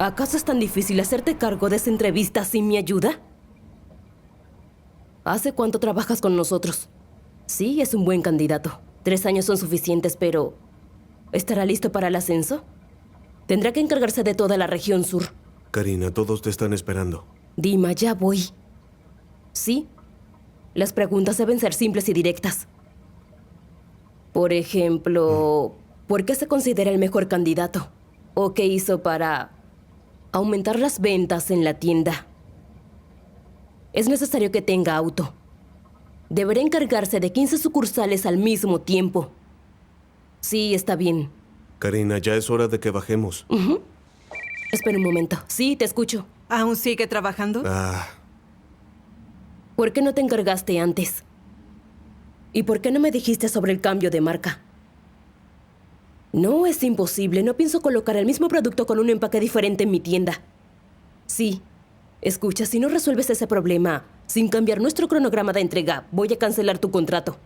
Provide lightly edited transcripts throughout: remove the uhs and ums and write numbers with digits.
¿Acaso es tan difícil hacerte cargo de esa entrevista sin mi ayuda? ¿Hace cuánto trabajas con nosotros? Sí, es un buen candidato. 3 años son suficientes, pero ¿estará listo para el ascenso? Tendrá que encargarse de toda la región sur. Karina, todos te están esperando. Dima, ya voy. Sí, las preguntas deben ser simples y directas. Por ejemplo, ¿por qué se considera el mejor candidato? ¿O qué hizo para aumentar las ventas en la tienda? Es necesario que tenga auto. Deberá encargarse de 15 sucursales al mismo tiempo. Sí, está bien. Karina, ya es hora de que bajemos. Espera un momento. Sí, te escucho. ¿Aún sigue trabajando? ¿Por qué no te encargaste antes? ¿Y por qué no me dijiste sobre el cambio de marca? No, es imposible. No pienso colocar el mismo producto con un empaque diferente en mi tienda. Sí. Escucha, si no resuelves ese problema sin cambiar nuestro cronograma de entrega, voy a cancelar tu contrato.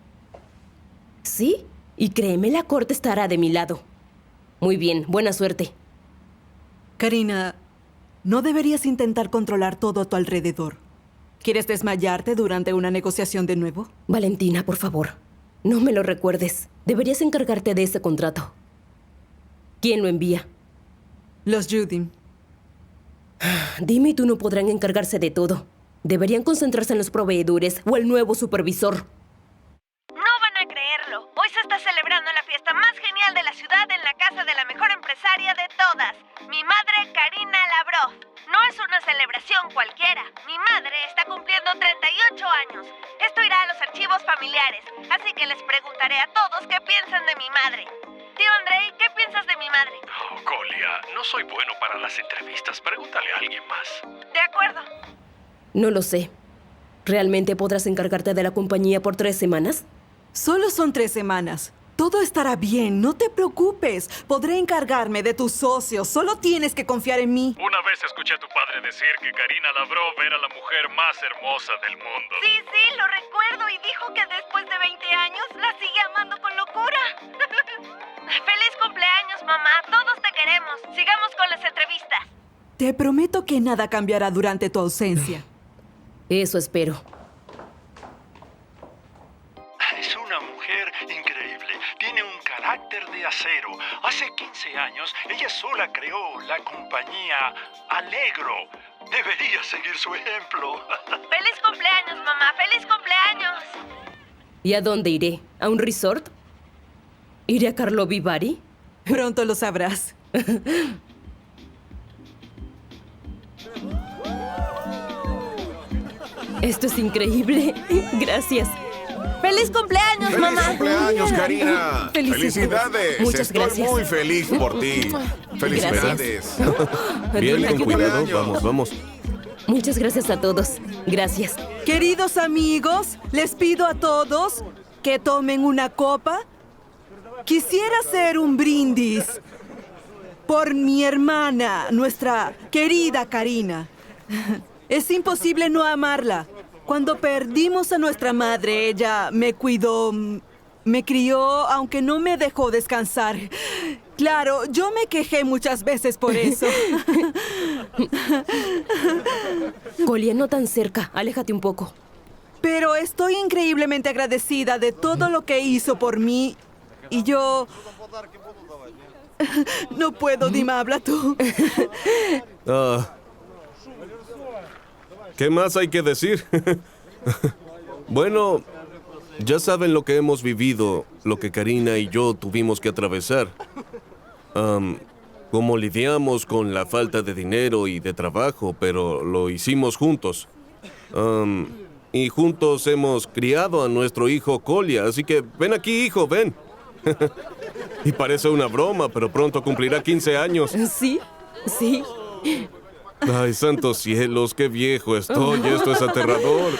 ¿Sí? Y créeme, la corte estará de mi lado. Muy bien, buena suerte. Karina, no deberías intentar controlar todo a tu alrededor. ¿Quieres desmayarte durante una negociación de nuevo? Valentina, por favor, no me lo recuerdes. Deberías encargarte de ese contrato. ¿Quién lo envía? Los Judim. Dime y tú no podrán encargarse de todo. Deberían concentrarse en los proveedores o el nuevo supervisor. No van a creerlo. Hoy se está celebrando la fiesta más genial de la ciudad en la casa de la mejor empresaria de todas, mi madre Karina Lavrov. No es una celebración cualquiera. Mi madre está cumpliendo 38 años. Esto irá a los archivos familiares, así que les preguntaré a todos qué piensan de mi madre. Tío Andrei, ¿qué piensas de mi madre? Oh, Colia, no soy bueno para las entrevistas. Pregúntale a alguien más. De acuerdo. No lo sé. ¿Realmente podrás encargarte de la compañía por 3 semanas? Solo son 3 semanas. Todo estará bien, no te preocupes. Podré encargarme de tus socios. Solo tienes que confiar en mí. Una vez escuché a tu padre decir que Karina Lavrov era la mujer más hermosa del mundo. Sí, lo recuerdo y dijo que después de 20 años la sigue amando con locura. ¡Feliz cumpleaños, mamá! Todos te queremos. Sigamos con las entrevistas. Te prometo que nada cambiará durante tu ausencia. Eso espero. Es una mujer increíble. Tiene un carácter de acero. Hace 15 años, ella sola creó la compañía Allegro. Debería seguir su ejemplo. ¡Feliz cumpleaños, mamá! ¡Feliz cumpleaños! ¿Y a dónde iré? ¿A un resort? ¿Iré a Karlovy Vary? Pronto lo sabrás. Esto es increíble. Gracias. ¡Feliz cumpleaños, mamá! ¡Feliz cumpleaños, Karina! ¡Felicidades! Muchas Estoy gracias. muy feliz por ti. ¡Felicidades! Bien, Ayúdame. con cuidado. Vamos. Muchas gracias a todos. Gracias. Queridos amigos, les pido a todos que tomen una copa. Quisiera hacer un brindis por mi hermana, nuestra querida Karina. Es imposible no amarla. Cuando perdimos a nuestra madre, ella me cuidó, me crió, aunque no me dejó descansar. Claro, yo me quejé muchas veces por eso. Colia, no tan cerca. Aléjate un poco. Pero estoy increíblemente agradecida de todo lo que hizo por mí. Y yo... No puedo, Dima, habla tú. ¿Qué más hay que decir? Bueno, ya saben lo que hemos vivido, lo que Karina y yo tuvimos que atravesar. Cómo lidiamos con la falta de dinero y de trabajo, pero lo hicimos juntos. Y juntos hemos criado a nuestro hijo Colia, así que ven aquí, hijo, ven. Y parece una broma, pero pronto cumplirá 15 años. Sí. Ay, santos cielos, qué viejo estoy, esto es aterrador.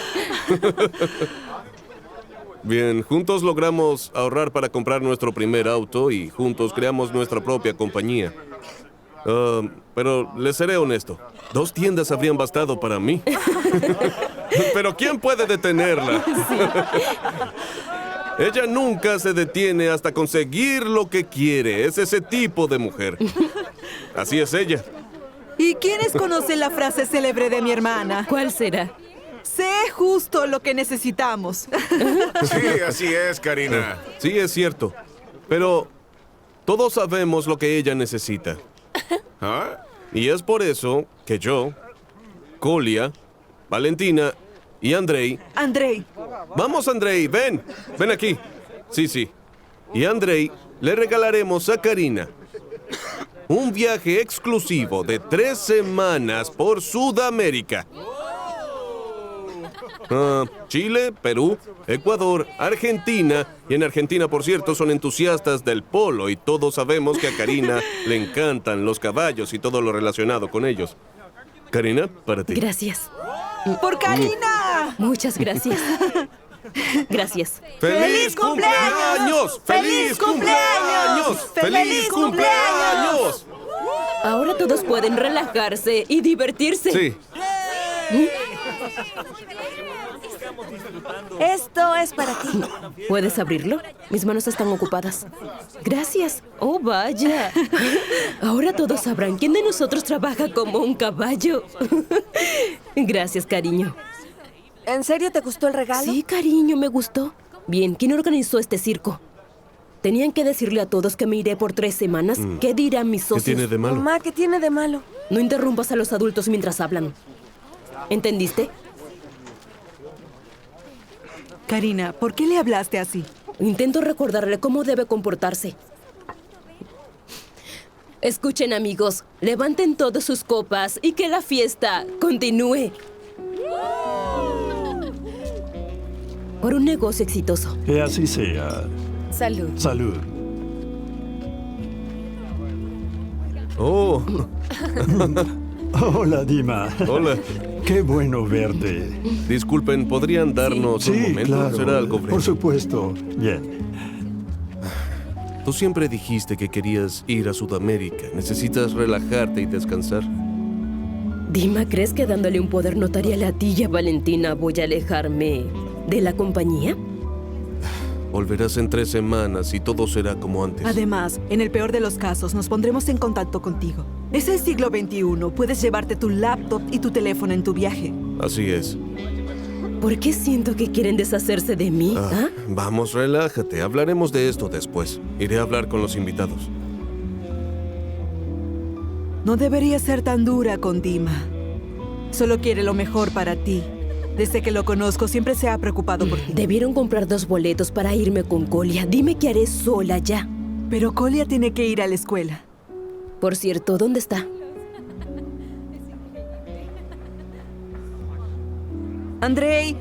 Bien, juntos logramos ahorrar para comprar nuestro primer auto y juntos creamos nuestra propia compañía. Pero les seré honesto, 2 tiendas habrían bastado para mí. Pero ¿quién puede detenerla? Ella nunca se detiene hasta conseguir lo que quiere. Es ese tipo de mujer. Así es ella. ¿Y quiénes conocen la frase célebre de mi hermana? ¿Cuál será? Sé justo lo que necesitamos. Sí, así es, Karina. Sí, es cierto. Pero todos sabemos lo que ella necesita. ¿Ah? Y es por eso que yo, Colia, Valentina y Andrei... Andrei, Vamos, Andrei, ven. Ven aquí. Sí, sí. Y a Andrei le regalaremos a Karina un viaje exclusivo de 3 semanas por Sudamérica. Chile, Perú, Ecuador, Argentina. Y en Argentina, por cierto, son entusiastas del polo y todos sabemos que a Karina le encantan los caballos y todo lo relacionado con ellos. Karina, para ti. Gracias. por Karina. Muchas gracias. Gracias. ¡Feliz cumpleaños! ¡Feliz cumpleaños! ¡Feliz cumpleaños! Ahora todos pueden relajarse y divertirse. Sí. Esto es para ti. ¿Puedes abrirlo? Mis manos están ocupadas. Gracias. Oh, vaya. Ahora todos sabrán quién de nosotros trabaja como un caballo. Gracias, cariño. ¿En serio te gustó el regalo? Sí, cariño, me gustó. Bien, ¿quién organizó este circo? Tenían que decirle a todos que me iré por 3 semanas. ¿Qué dirán mis ¿Qué socios? tiene de malo? Mamá, ¿qué tiene de malo? No interrumpas a los adultos mientras hablan. ¿Entendiste? Karina, ¿por qué le hablaste así? Intento recordarle cómo debe comportarse. Escuchen, amigos, levanten todas sus copas y que la fiesta continúe. Por un negocio exitoso. Que así sea. Salud. Salud. Oh, Hola, Dima. hola. Qué bueno verte. Disculpen, ¿podrían darnos un Sí, momento? claro. Será algo breve. Por supuesto. Bien. Tú siempre dijiste que querías ir a Sudamérica. Necesitas relajarte y descansar. Dima, ¿crees que dándole un poder notarial a ti y a Valentina voy a alejarme de la compañía? Volverás en 3 semanas y todo será como antes. Además, en el peor de los casos, nos pondremos en contacto contigo. Es el siglo XXI. Puedes llevarte tu laptop y tu teléfono en tu viaje. Así es. ¿Por qué siento que quieren deshacerse de mí? ¿Ah? Vamos, relájate. Hablaremos de esto después. Iré a hablar con los invitados. No deberías ser tan dura con Dima. Solo quiere lo mejor para ti. Desde que lo conozco, siempre se ha preocupado por ti. Debieron comprar 2 boletos para irme con Colia. Dime qué haré sola ya. Pero Colia tiene que ir a la escuela. Por cierto, ¿dónde está? Andrei,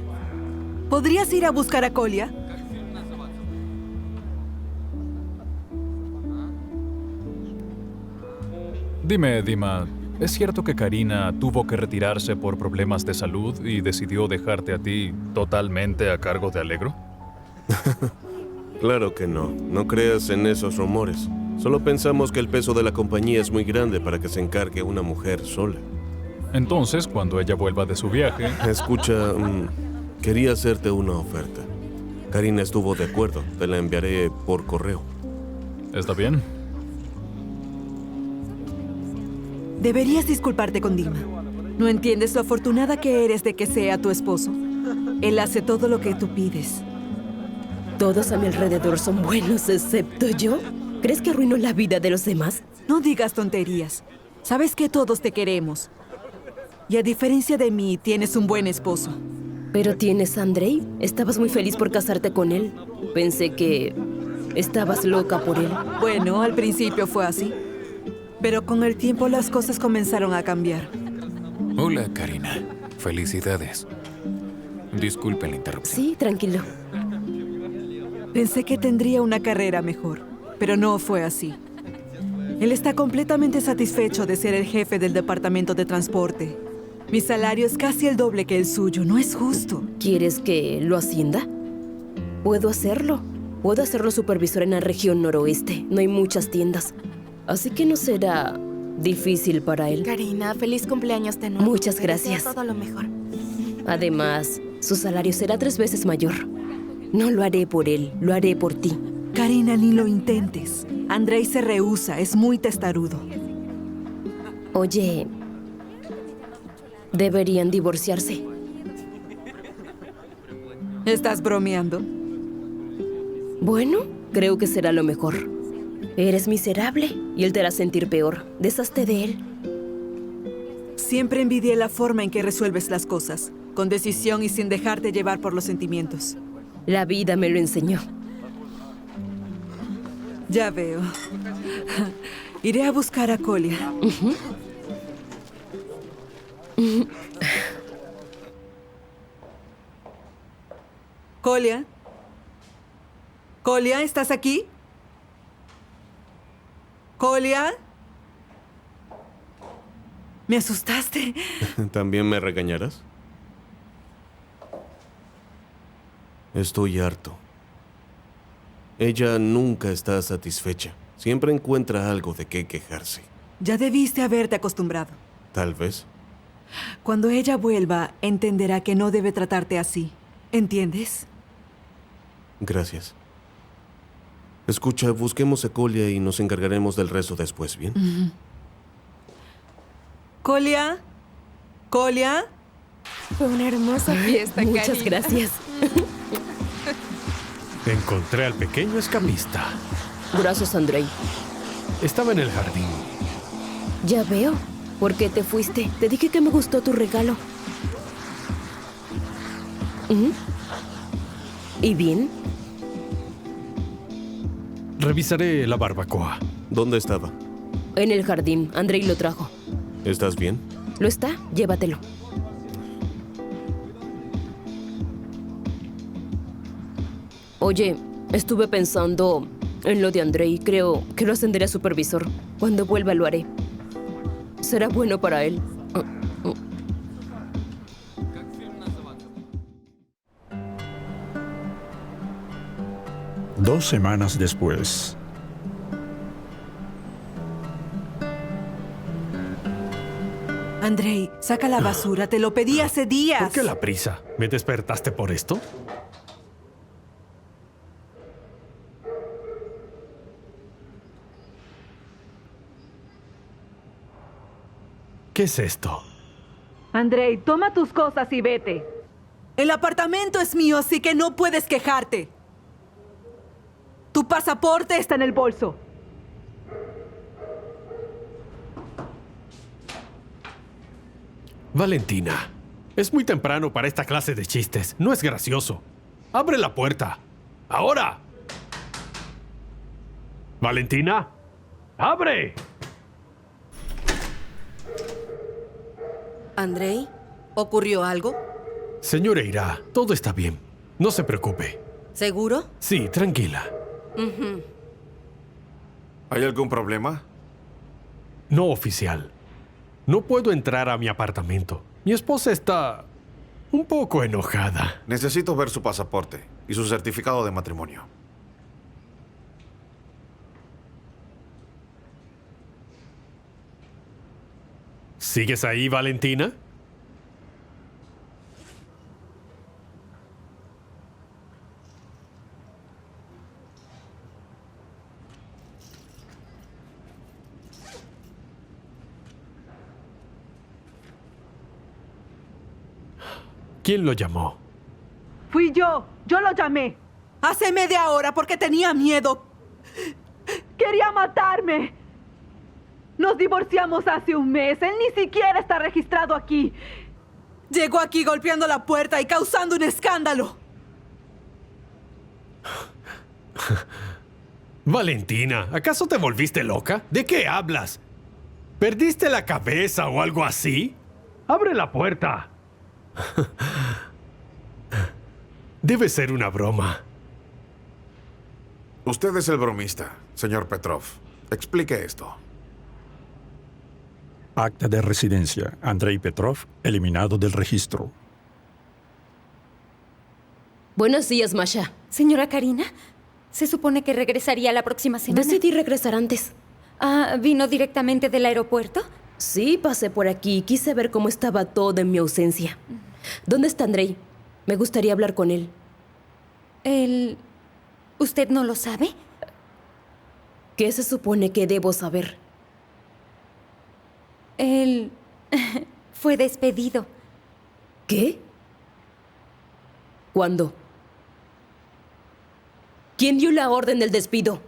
¿podrías ir a buscar a Colia? Dime, Dima, ¿es cierto que Karina tuvo que retirarse por problemas de salud y decidió dejarte a ti totalmente a cargo de Alegro? Claro que no. No creas en esos rumores. Solo pensamos que el peso de la compañía es muy grande para que se encargue una mujer sola. Entonces, cuando ella vuelva de su viaje, Escucha, quería hacerte una oferta. Karina estuvo de acuerdo. Te la enviaré por correo. ¿está bien? Deberías disculparte con Dima. ¿No entiendes lo afortunada que eres de que sea tu esposo? Él hace todo lo que tú pides. Todos a mi alrededor son buenos, excepto yo. ¿Crees que arruino la vida de los demás? No digas tonterías. Sabes que todos te queremos. Y a diferencia de mí, tienes un buen esposo. Pero tienes a Andrei. Estabas muy feliz por casarte con él. Pensé que estabas loca por él. Bueno, al principio fue así. Pero con el tiempo las cosas comenzaron a cambiar. Hola, Karina. Felicidades. Disculpe la interrupción. Sí, tranquilo. Pensé que tendría una carrera mejor, pero no fue así. Él está completamente satisfecho de ser el jefe del departamento de transporte. Mi salario es casi el doble que el suyo. No es justo. ¿Quieres que lo ascienda? Puedo hacerlo. Puedo hacerlo supervisor en la región noroeste. No hay muchas tiendas. Así que no será difícil para él. Karina, feliz cumpleaños de nuevo. Muchas Te deseo gracias. todo lo mejor. Además, su salario será 3 veces mayor. No lo haré por él, lo haré por ti. Karina, ni lo intentes. Andrei se rehúsa, es muy testarudo. Oye, Deberían divorciarse. ¿Estás bromeando? Bueno, creo que será lo mejor. Eres miserable y él te hará sentir peor. Deshazte de él. Siempre envidié la forma en que resuelves las cosas, con decisión y sin dejarte llevar por los sentimientos. La vida me lo enseñó. Ya veo. Iré a buscar a Colia. Colia. Colia, ¿estás aquí? Colia. Me asustaste. ¿También me regañarás? Estoy harto. Ella nunca está satisfecha. Siempre encuentra algo de qué quejarse. Ya debiste haberte acostumbrado. Tal vez. Cuando ella vuelva, entenderá que no debe tratarte así. ¿Entiendes? Gracias. Escucha, busquemos a Colia y nos encargaremos del resto después, ¿bien? Colia. Colia. Fue una hermosa fiesta, Muchas Karina. gracias. Encontré al pequeño escapista. Gracias, Andrei. Estaba en el jardín. Ya veo. ¿Por qué te fuiste? Te dije que me gustó tu regalo. ¿Y bien? Revisaré la barbacoa. ¿Dónde estaba? En el jardín. Andrei lo trajo. ¿Estás bien? ¿Lo está? Llévatelo. Oye, estuve pensando en lo de Andrei. Creo que lo ascenderé a supervisor. Cuando vuelva lo haré. Será bueno para él. 2 semanas después. Andrei, saca la basura. Te lo pedí hace días. ¿Por qué la prisa? ¿Me despertaste por esto? ¿Qué es esto? Andrei, toma tus cosas y vete. El apartamento es mío, así que no puedes quejarte. Tu pasaporte está en el bolso. Valentina, es muy temprano para esta clase de chistes. No es gracioso. ¡Abre la puerta! ¡Ahora! ¡Valentina! ¡Abre! Andrei, ¿ocurrió algo? Señor Eira, todo está bien. No se preocupe. ¿Seguro? Sí, tranquila. ¿Hay algún problema? No oficial. No puedo entrar a mi apartamento. Mi esposa está un poco enojada. Necesito ver su pasaporte y su certificado de matrimonio. ¿Sigues ahí, Valentina? ¿Quién lo llamó? Fui yo. Yo lo llamé. Hace media hora porque tenía miedo. Quería matarme. Nos divorciamos hace un mes. Él ni siquiera está registrado aquí. Llegó aquí golpeando la puerta y causando un escándalo. Valentina, ¿acaso te volviste loca? ¿De qué hablas? ¿Perdiste la cabeza o algo así? ¡Abre la puerta! Debe ser una broma. Usted es el bromista, señor Petrov. Explique esto. Acta de residencia. Andrei Petrov, eliminado del registro. Buenos días, Masha. Señora Karina, se supone que regresaría la próxima semana. Decidí regresar antes. Ah, ¿vino directamente del aeropuerto? Sí, pasé por aquí. Quise ver cómo estaba todo en mi ausencia. ¿Dónde está Andrei? Me gustaría hablar con él. ¿Usted no lo sabe? ¿Qué se supone que debo saber? Él fue despedido. ¿Qué? ¿Cuándo? ¿Quién dio la orden del despido?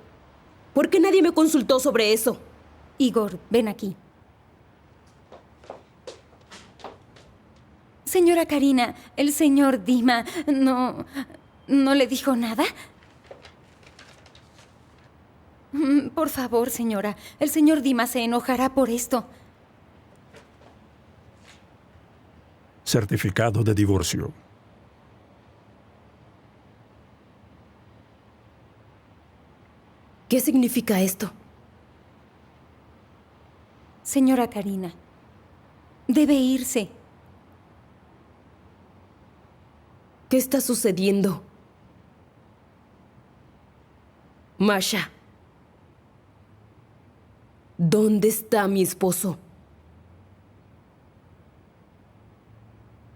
¿Por qué nadie me consultó sobre eso? Igor, ven aquí. Señora Karina, el señor Dima no le dijo nada. Por favor, señora, el señor Dima se enojará por esto. Certificado de divorcio. ¿Qué significa esto? Señora Karina, debe irse. ¿Qué está sucediendo? Masha, ¿dónde está mi esposo?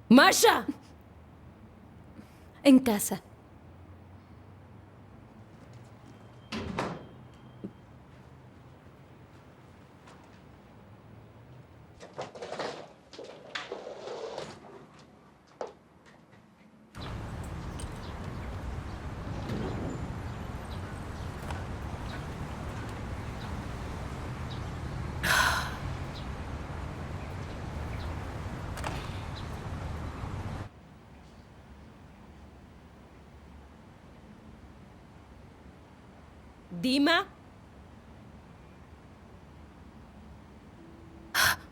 ¡Masha! En casa. ¿Dima?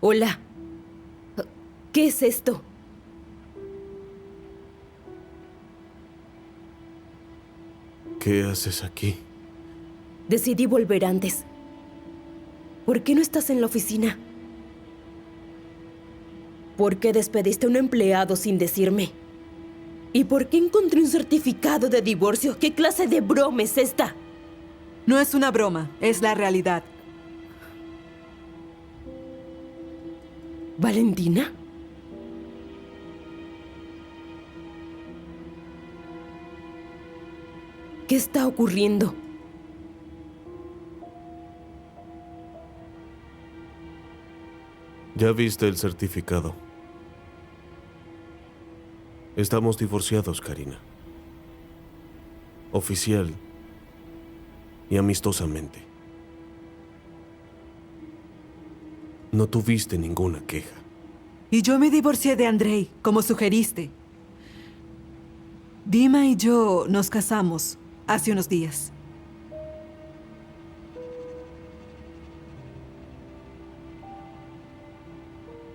Hola. ¿Qué es esto? ¿Qué haces aquí? Decidí volver antes. ¿Por qué no estás en la oficina? ¿Por qué despediste a un empleado sin decirme? ¿Y por qué encontré un certificado de divorcio? ¿Qué clase de broma es esta? No es una broma, es la realidad. ¿Valentina? ¿Qué está ocurriendo? Ya viste el certificado. Estamos divorciados, Karina. Oficial y amistosamente. No tuviste ninguna queja. Y yo me divorcié de Andrei, como sugeriste. Dima y yo nos casamos hace unos días.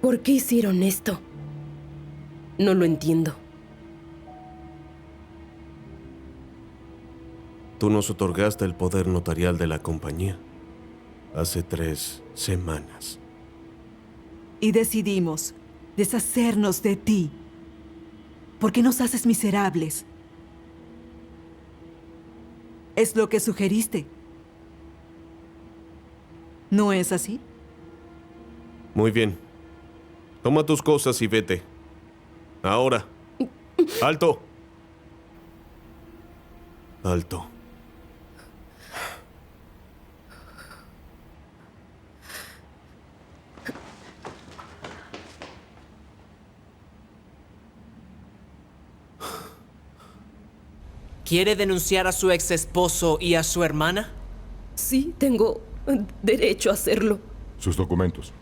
¿Por qué hicieron esto? No lo entiendo. Tú nos otorgaste el poder notarial de la compañía hace 3 semanas. Y decidimos deshacernos de ti, porque nos haces miserables. Es lo que sugeriste. ¿No es así? Muy bien. Toma tus cosas y vete. Ahora. ¡Alto! Alto. ¿Quiere denunciar a su ex esposo y a su hermana? Sí, tengo derecho a hacerlo. Sus documentos.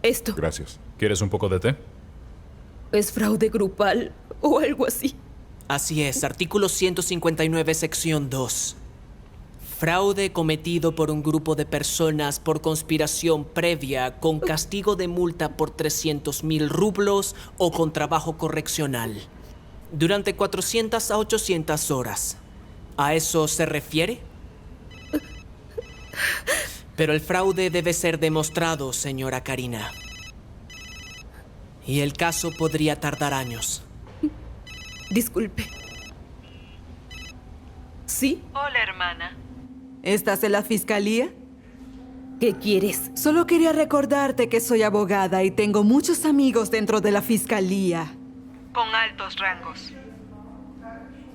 Esto. Gracias. ¿Quieres un poco de té? ¿Es fraude grupal o algo así? Así es, artículo 159, sección 2. Fraude cometido por un grupo de personas por conspiración previa con castigo de multa por 300,000 rublos o con trabajo correccional. Durante 400 a 800 horas. ¿A eso se refiere? Pero el fraude debe ser demostrado, señora Karina. Y el caso podría tardar años. Disculpe. ¿Sí? Hola, hermana. ¿Estás en la fiscalía? ¿Qué quieres? Solo quería recordarte que soy abogada y tengo muchos amigos dentro de la fiscalía. Con altos rangos.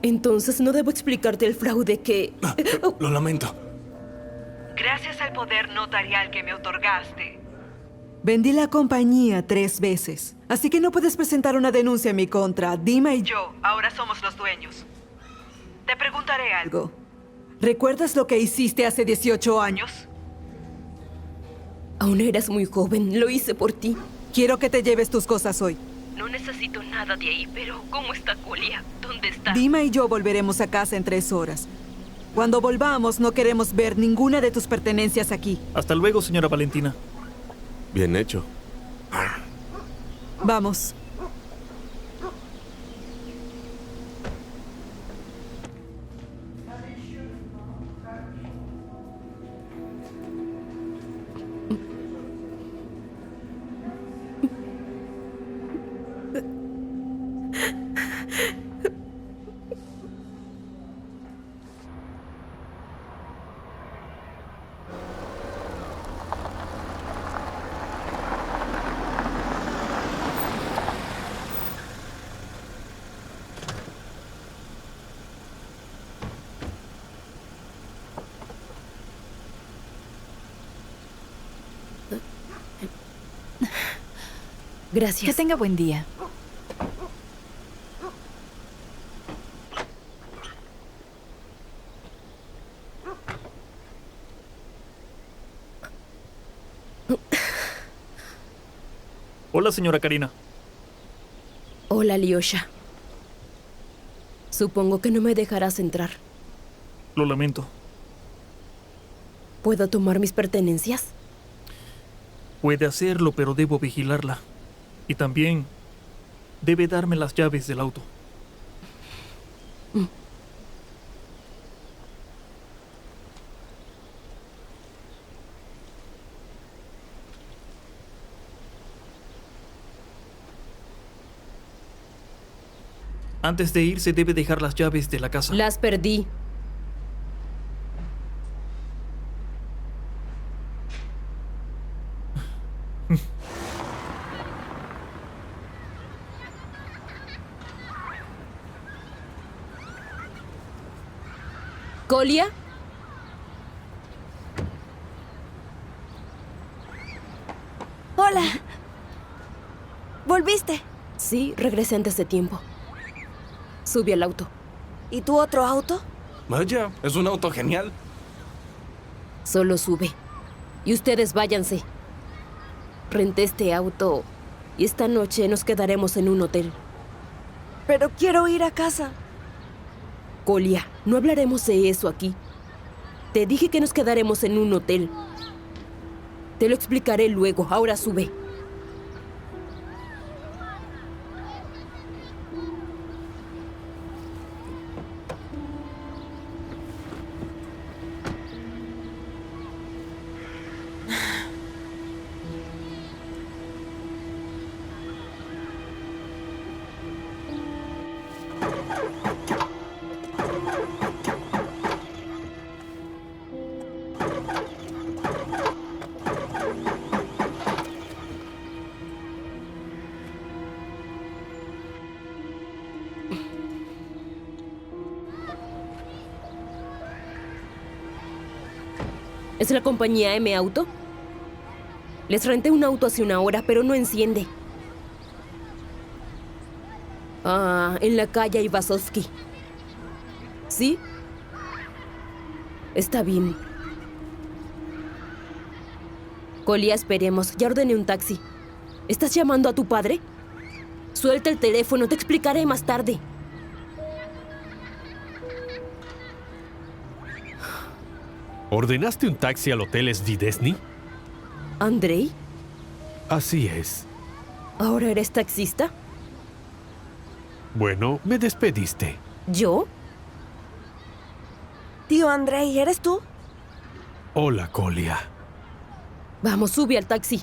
Entonces no debo explicarte el fraude que... Lo lamento. Gracias al poder notarial que me otorgaste, Vendí la compañía 3 veces. Así que no puedes presentar una denuncia en mi contra. Dima y yo ahora somos los dueños. Te preguntaré algo. ¿Recuerdas lo que hiciste hace 18 años? Aún eras muy joven. Lo hice por ti. Quiero que te lleves tus cosas hoy. No necesito nada de ahí, pero ¿cómo está Colia? ¿Dónde está? Dima y yo volveremos a casa en 3 horas. Cuando volvamos, no queremos ver ninguna de tus pertenencias aquí. Hasta luego, señora Valentina. Bien hecho. Vamos. Gracias. Que tenga buen día. Hola, señora Karina. Hola, Alyosha. Supongo que no me dejarás entrar. Lo lamento. ¿Puedo tomar mis pertenencias? Puede hacerlo, pero debo vigilarla. Y también debe darme las llaves del auto. Antes de irse debe dejar las llaves de la casa. Las perdí. ¿Colia? Hola. ¿Volviste? Sí, regresé antes de tiempo. Subí al auto. ¿Y tu otro auto? Vaya, es un auto genial. Solo sube. Y ustedes váyanse. Renté este auto y esta noche nos quedaremos en un hotel. Pero quiero ir a casa. Colia, no hablaremos de eso aquí. Te dije que nos quedaremos en un hotel. Te lo explicaré luego. Ahora sube. ¿Es la compañía M Auto? Les renté un auto hace una hora, pero no enciende. En la calle Ivasovsky. ¿Sí? Está bien. Colia, esperemos. Ya ordené un taxi. ¿Estás llamando a tu padre? Suelta el teléfono, te explicaré más tarde. ¿Ordenaste un taxi al hotel Svidesny? ¿Andrei? Así es. ¿Ahora eres taxista? Bueno, me despediste. ¿Yo? Tío Andrei, ¿eres tú? Hola, Colia. Vamos, sube al taxi.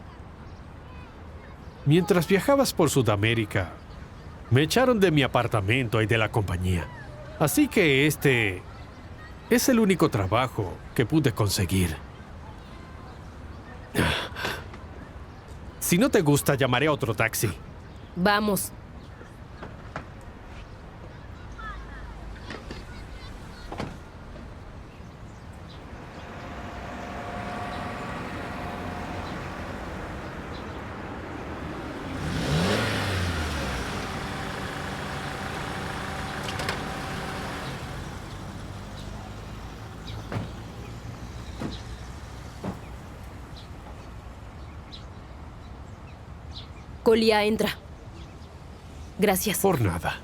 Mientras viajabas por Sudamérica, me echaron de mi apartamento y de la compañía. Así que este es el único trabajo que pude conseguir. Si no te gusta, llamaré a otro taxi. Vamos. Kolia, entra. Gracias. Por nada.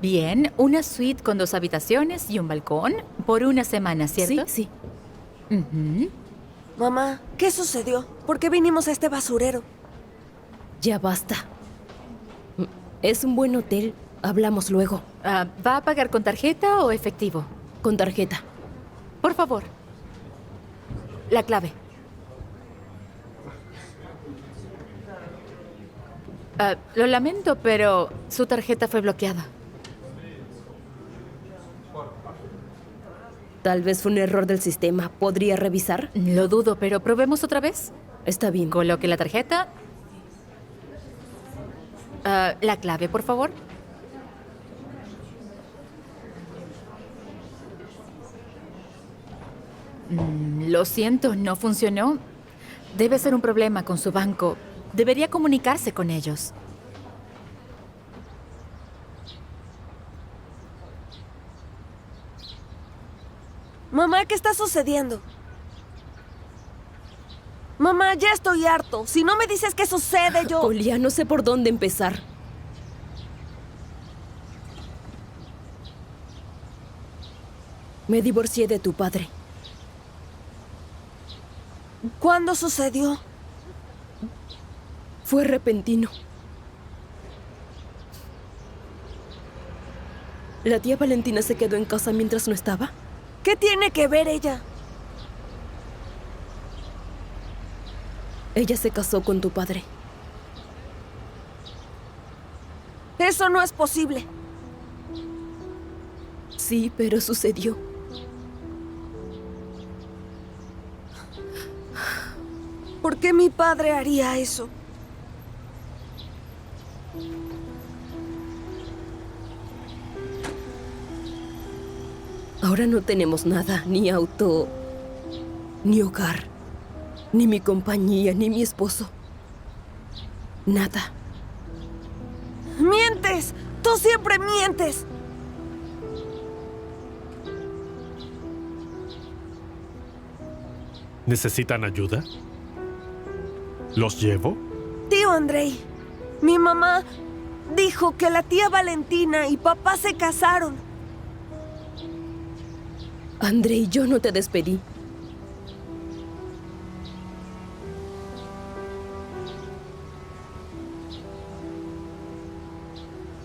Bien, una suite con 2 habitaciones y un balcón por una semana, ¿cierto? Sí. Mamá, ¿qué sucedió? ¿Por qué vinimos a este basurero? Ya basta. Es un buen hotel. Hablamos luego. ¿Va a pagar con tarjeta o efectivo? Con tarjeta. Por favor. La clave. Lo lamento, pero su tarjeta fue bloqueada. Tal vez fue un error del sistema. ¿Podría revisar? Lo dudo, pero probemos otra vez. Está bien. Coloque la tarjeta. La clave, por favor. Lo siento, no funcionó. Debe ser un problema con su banco. Debería comunicarse con ellos. Mamá, ¿qué está sucediendo? Mamá, ya estoy harto. Si no me dices qué sucede, yo... Kolia, no sé por dónde empezar. Me divorcié de tu padre. ¿Cuándo sucedió? Fue repentino. ¿La tía Valentina se quedó en casa mientras no estaba? ¿Qué tiene que ver ella? Ella se casó con tu padre. Eso no es posible. Sí, pero sucedió. ¿Por qué mi padre haría eso? Ahora no tenemos nada, ni auto, ni hogar, ni mi compañía, ni mi esposo. Nada. ¡Mientes! ¡Tú siempre mientes! ¿Necesitan ayuda? ¿Los llevo? Tío Andrei, mi mamá dijo que la tía Valentina y papá se casaron. Andrei, yo no te despedí.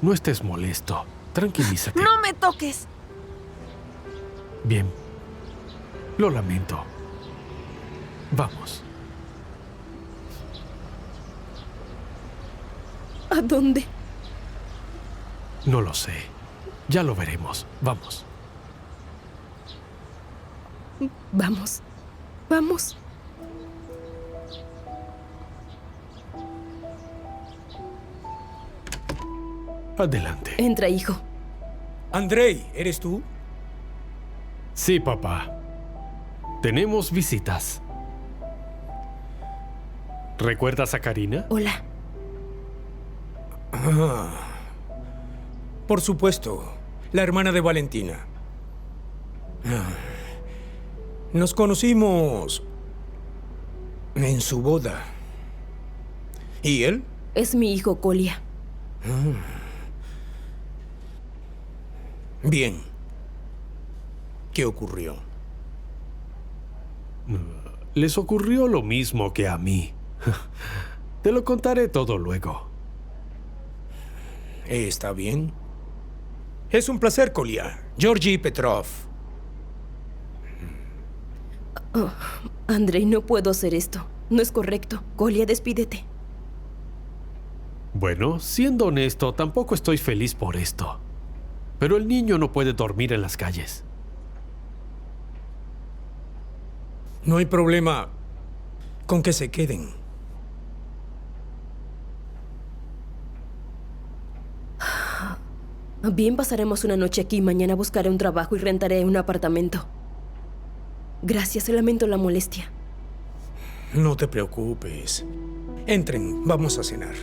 No estés molesto. Tranquilízate. ¡No me toques! Bien. Lo lamento. Vamos. ¿A dónde? No lo sé. Ya lo veremos. Vamos. Vamos. Vamos. Adelante. Entra, hijo. Andrei, ¿eres tú? Sí, papá. Tenemos visitas. ¿Recuerdas a Karina? Hola. Por supuesto, la hermana de Valentina. Nos conocimos en su boda. ¿Y él? Es mi hijo, Kolia. Bien. ¿Qué ocurrió? Les ocurrió lo mismo que a mí. Te lo contaré todo luego. Está bien. Es un placer, Kolia. Georgi Petrov. Oh, Andrei, no puedo hacer esto. No es correcto. Kolia, despídete. Bueno, siendo honesto, tampoco estoy feliz por esto. Pero el niño no puede dormir en las calles. No hay problema con que se queden. Bien, pasaremos una noche aquí. Mañana buscaré un trabajo y rentaré un apartamento. Gracias, lamento la molestia. No te preocupes. Entren, vamos a cenar.